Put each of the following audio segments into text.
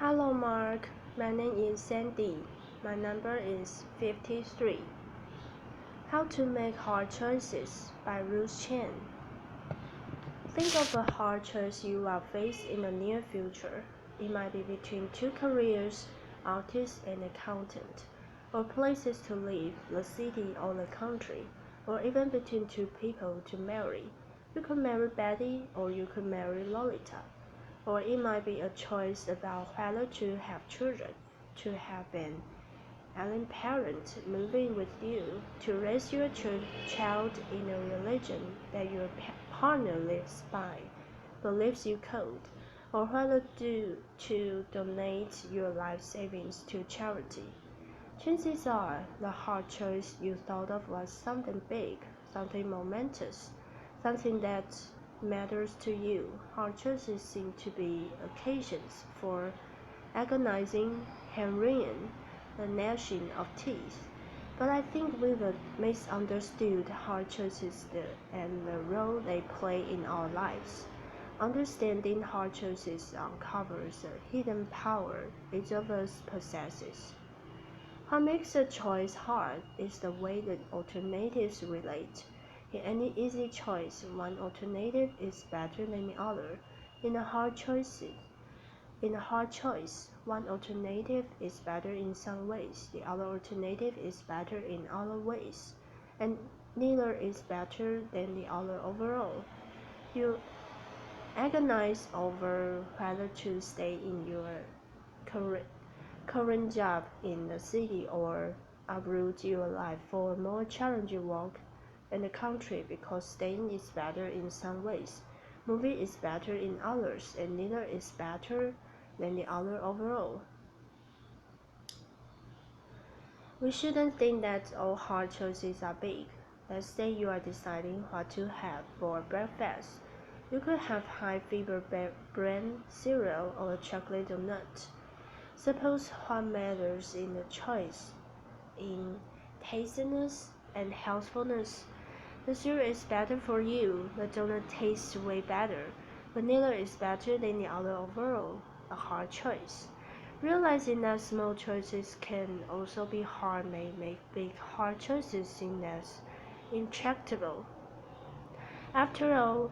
Hello Mark, my name is Sandy. My number is 53. How to Make Hard Choices by Ruth Chang. Think of a hard choice you will face in the near future. It might be between two careers, artist and accountant, or places to live, the city or the country, or even between two people to marry. You could marry Betty or you could marry Lolita. Or it might be a choice about whether to have children, to have an alien parent moving with you, to raise your child in a religion that your partner lives by, believes you could, or whether to donate your life savings to charity. Chances are the hard choice you thought of was something big, something momentous, something that matters to you. Hard choices seem to be occasions for agonizing, hand-wringing, the gnashing of teeth. But I think we've misunderstood hard choices and the role they play in our lives. Understanding hard choices uncovers a hidden power each of us possesses. What makes a choice hard is the way the alternatives relate. In any easy choice, one alternative is better than the other. In a hard choice, one alternative is better in some ways, the other alternative is better in other ways, and neither is better than the other overall. You agonize over whether to stay in your current job in the city or uproot your life for a more challenging work in the country because staying is better in some ways, moving is better in others, and neither is better than the other overall. We shouldn't think that all hard choices are big. Let's say you are deciding what to have for breakfast. You could have high fiber bran cereal or a chocolate donut. Suppose what matters in the choice, in tastiness and healthfulness. The cereal is better for you, the donut tastes way better, but neither is better than the other overall, a hard choice. Realizing that small choices can also be hard may make big hard choices seem less intractable. After all,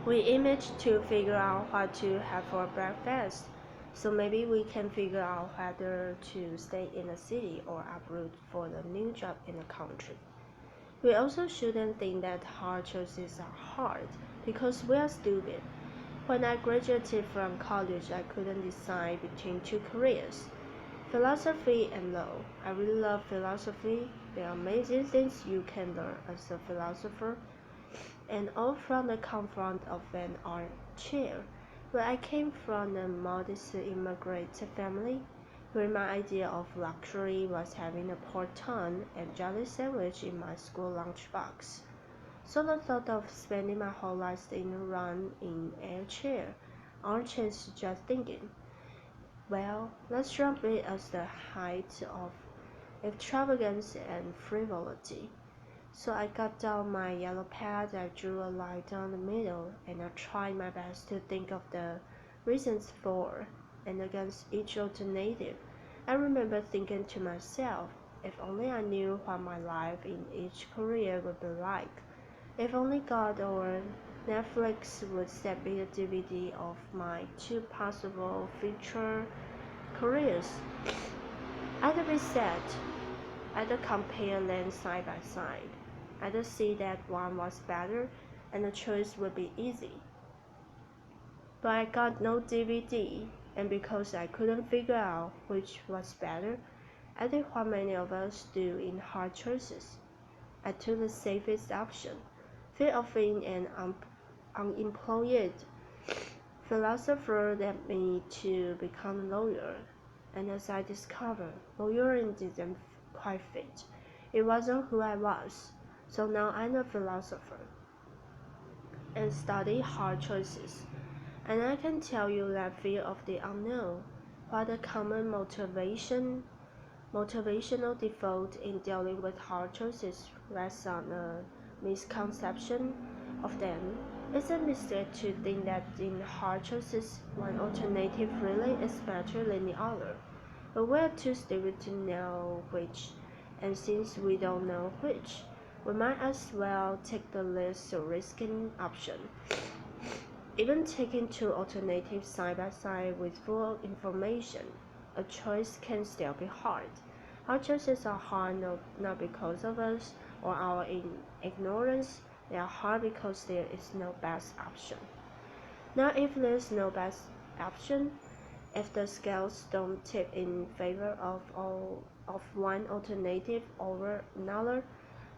we image to figure out what to have for breakfast, so maybe we can figure out whether to stay in the city or uproot for the new job in the country. We also shouldn't think that hard choices are hard because we are stupid. When I graduated from college, I couldn't decide between two careers, philosophy and law. I really love philosophy. There are amazing things you can learn as a philosopher, and all from the comfort of an armchair. But I came from a modest immigrant family, where my idea of luxury was having a pork tongue and jelly sandwich in my school lunchbox. So the thought of spending my whole life staying around in armchairs just thinking, well, let's jump it as the height of extravagance and frivolity. So I got down my yellow pad, I drew a line down the middle, and I tried my best to think of the reasons for and against each alternative. I remember thinking to myself, if only I knew what my life in each career would be like. If only God or Netflix would send me a DVD of my two possible future careers, I'd be sad. I'd compare them side by side. I'd see that one was better and the choice would be easy. But I got no DVD, and because I couldn't figure out which was better, I did what many of us do in hard choices. I took the safest option, fear of being an unemployed philosopher led me to become a lawyer, and as I discovered, lawyering didn't quite fit. It wasn't who I was, so now I'm a philosopher and study hard choices. And I can tell you that fear of the unknown, what a common motivational default in dealing with hard choices rests on a misconception of them. It's a mistake to think that in hard choices, one alternative really is better than the other. But we're too stupid to know which, and since we don't know which, we might as well take the least risky option. Even taking two alternatives side by side with full information, a choice can still be hard. Our choices are hard not because of us or our ignorance, they are hard because there is no best option. Now, if there's no best option, if the scales don't tip in favor of one alternative over another,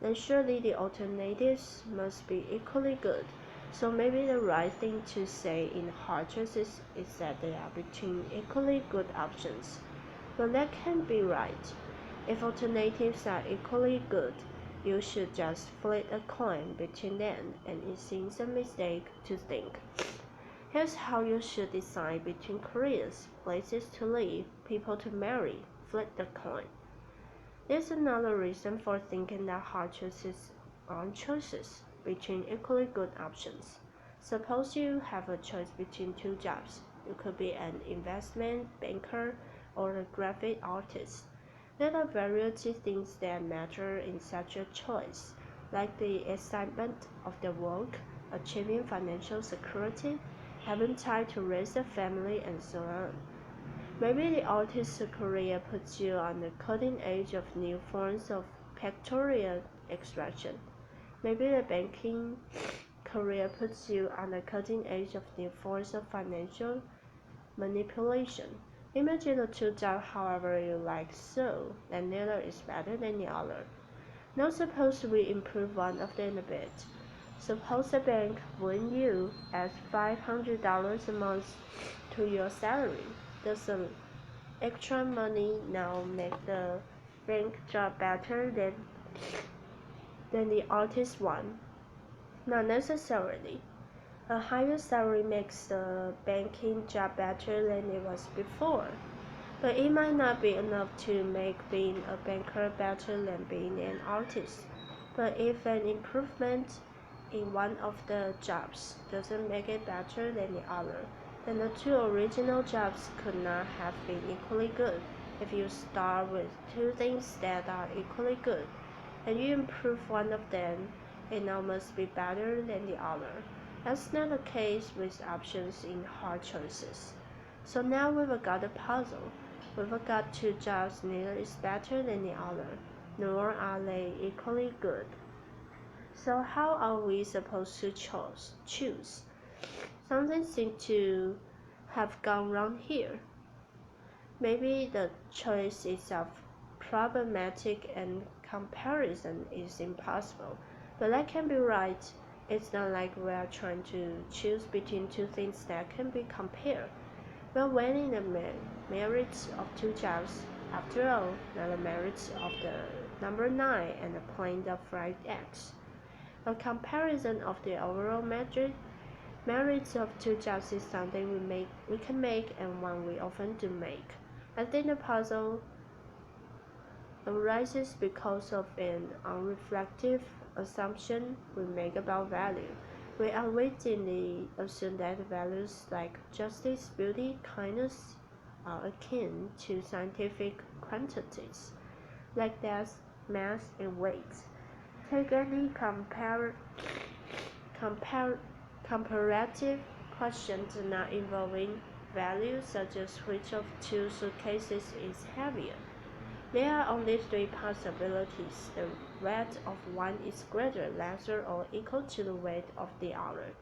then surely the alternatives must be equally good. So maybe the right thing to say in hard choices is that they are between equally good options. But that can't be right. If alternatives are equally good, you should just flip a coin between them, and it seems a mistake to think. Here's how you should decide between careers, places to live, people to marry. Flip the coin. There's another reason for thinking that hard choices aren't choices between equally good options. Suppose you have a choice between two jobs. You could be an investment banker or a graphic artist. There are various things that matter in such a choice, like the excitement of the work, achieving financial security, having time to raise a family, and so on. Maybe the artist's career puts you on the cutting edge of new forms of pictorial extraction. Maybe the banking career puts you on the cutting edge of new forms of financial manipulation. Imagine the two jobs however you like so, that neither is better than the other. Now suppose we improve one of them a bit. Suppose the bank, when you add $500 a month to your salary, does the extra money now make the bank job better than the artist one? Not necessarily. A higher salary makes the banking job better than it was before, but it might not be enough to make being a banker better than being an artist. But if an improvement in one of the jobs doesn't make it better than the other, then the two original jobs could not have been equally good. If you start with two things that are equally good, and you improve one of them, it now must be better than the other. That's not the case with options in hard choices. So now we've got a puzzle. We've got two jobs, neither is better than the other, nor are they equally good. So how are we supposed to choose? Something seems to have gone wrong here. Maybe the choice itself problematic and comparison is impossible. But that can be right. It's not like we're trying to choose between two things that can be compared. We're weighing the merits of two jobs. After all, not the merits of the number 9 and the plane of fried eggs. A comparison of the overall merits of two jobs is something we can make and one we often do make. I think the puzzle arises because of an unreflective assumption we make about value. We unwittingly assume that values like justice, beauty, kindness are akin to scientific quantities, like depth, mass, and weight. Take any comparative questions not involving values, such as which of two suitcases is heavier. There are only three possibilities. The weight of one is greater, lesser, or equal to the weight of the other.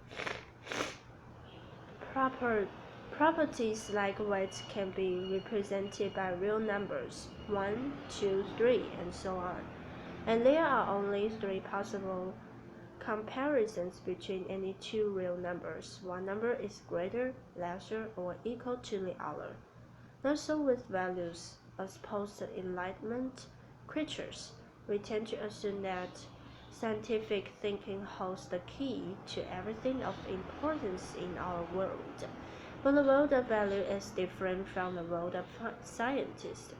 Properties like weight can be represented by real numbers, 1, 2, 3, and so on. And there are only three possible comparisons between any two real numbers. One number is greater, lesser, or equal to the other. Not so with values. As post-enlightenment creatures, we tend to assume that scientific thinking holds the key to everything of importance in our world. But the world of value is different from the world of scientists.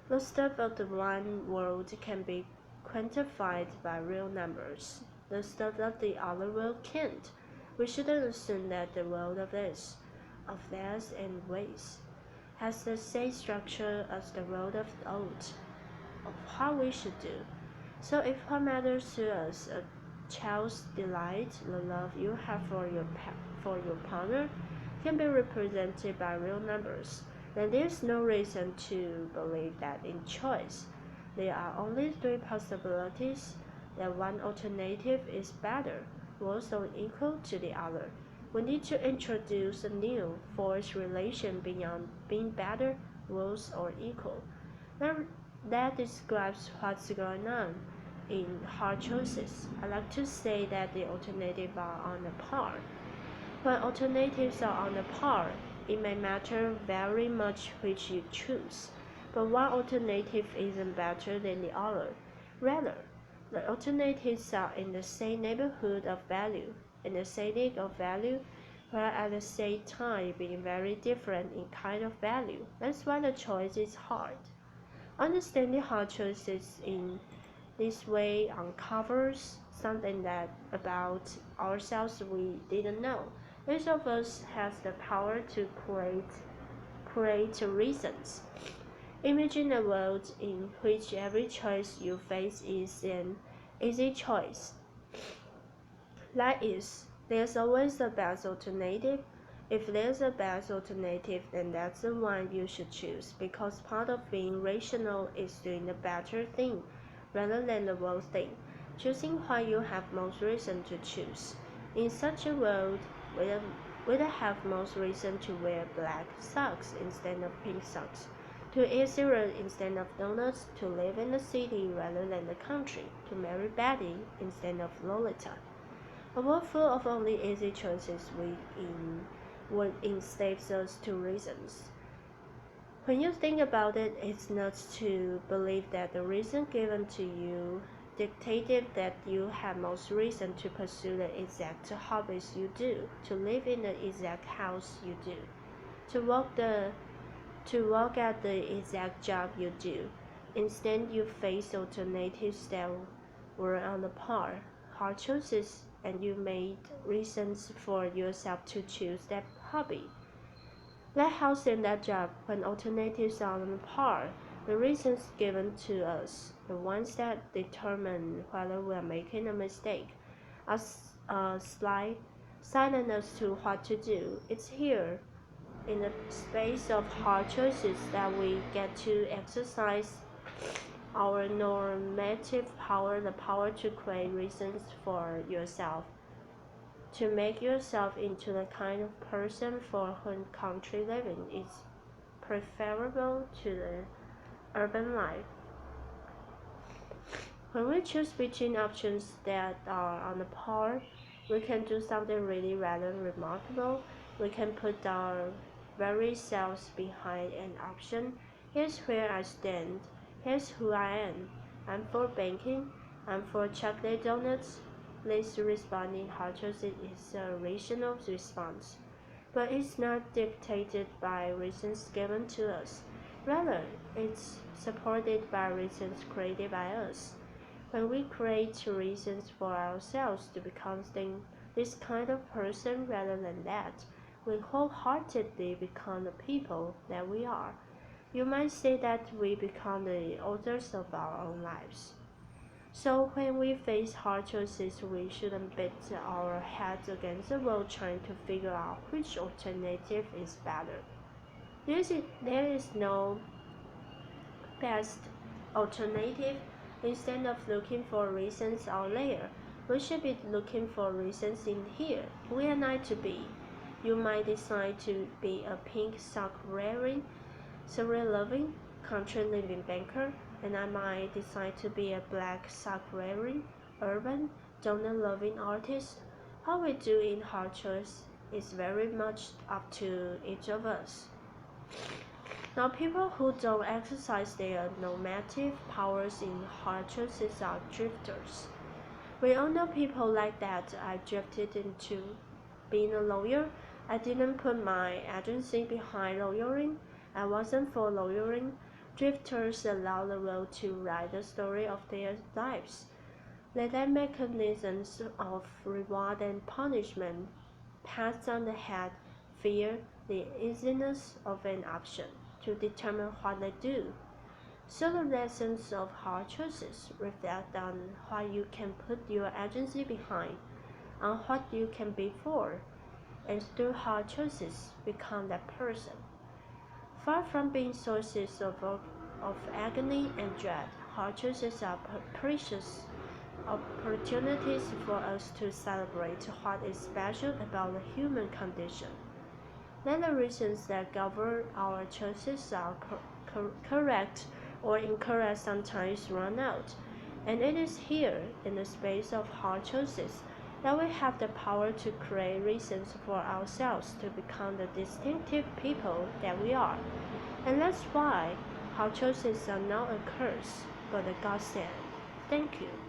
The stuff of the one world can be quantified by real numbers. the stuff that the other world can't. We shouldn't assume that the world of this, and ways, has the same structure as the world of old, of how we should do. So if what matters to us, a child's delight, the love you have for your partner, can be represented by real numbers, then there's no reason to believe that in choice there are only three possibilities, that one alternative is better, worse, or equal to the other. We need to introduce a new force relation beyond being better, worse, or equal. That describes what's going on in hard choices. I like to say that the alternatives are on a par. When alternatives are on a par, it may matter very much which you choose, but one alternative isn't better than the other. Rather, the alternatives are in the same neighborhood of value, in the same league of value, while at the same time being very different in kind of value. That's why the choice is hard. Understanding hard choices in this way uncovers something that about ourselves we didn't know. Each of us has the power to create reasons. Imagine a world in which every choice you face is an easy choice. That is, there's always the best alternative. If there's a best alternative, then that's the one you should choose, because part of being rational is doing the better thing rather than the worst thing, choosing what you have most reason to choose. In such a world, we'd have most reason to wear black socks instead of pink socks, to eat cereal instead of donuts, to live in the city rather than the country, to marry Betty instead of Lolita. A world full of only easy choices would enslave us to reasons. When you think about it, it's nuts to believe that the reason given to you dictated that you have most reason to pursue the exact hobbies you do, to live in the exact house you do, to work at the exact job you do. Instead, you face alternatives that were on the par, hard choices, and you made reasons for yourself to choose that hobby. That house and that job, when alternatives are on par, the reasons given to us, the ones that determine whether we are making a mistake, are slight, silent as to what to do. It's here, in the space of hard choices, that we get to exercise our normative power, the power to create reasons for yourself, to make yourself into the kind of person for whom country living is preferable to the urban life. When we choose between options that are on the par, we can do something really rather remarkable. We can put our very selves behind an option. Here's where I stand. Here's who I am. I'm for banking. I'm for chocolate donuts. This responding hard choices is a rational response, but it's not dictated by reasons given to us. Rather, it's supported by reasons created by us. When we create reasons for ourselves to become this kind of person rather than that, we wholeheartedly become the people that we are. You might say that we become the authors of our own lives. So when we face hard choices, we shouldn't beat our heads against the wall trying to figure out which alternative is better. There is no best alternative. Instead of looking for reasons out there, we should be looking for reasons in here. We are not to be. You might decide to be a pink sock wearing, cereal loving, country living banker, and I might decide to be a black sock wearing, urban, donut loving artist. How we do in hard choice is very much up to each of us. Now, people who don't exercise their normative powers in hard choices are drifters. We all know people like that. I drifted into being a lawyer. I didn't put my agency behind lawyering. I wasn't for lawyering. Drifters allow the world to write the story of their lives. Let that mechanisms of reward and punishment pass on the head, fear, the easiness of an option to determine what they do. So the lessons of hard choices reflect on what you can put your agency behind, on what you can be for, and through hard choices become that person. Far from being sources of agony and dread, hard choices are precious opportunities for us to celebrate what is special about the human condition. Then the reasons that govern our choices are correct or incorrect sometimes run out, and it is here, in the space of hard choices, that we have the power to create reasons for ourselves to become the distinctive people that we are. And that's why hard choices are not a curse, but a godsend. Thank you.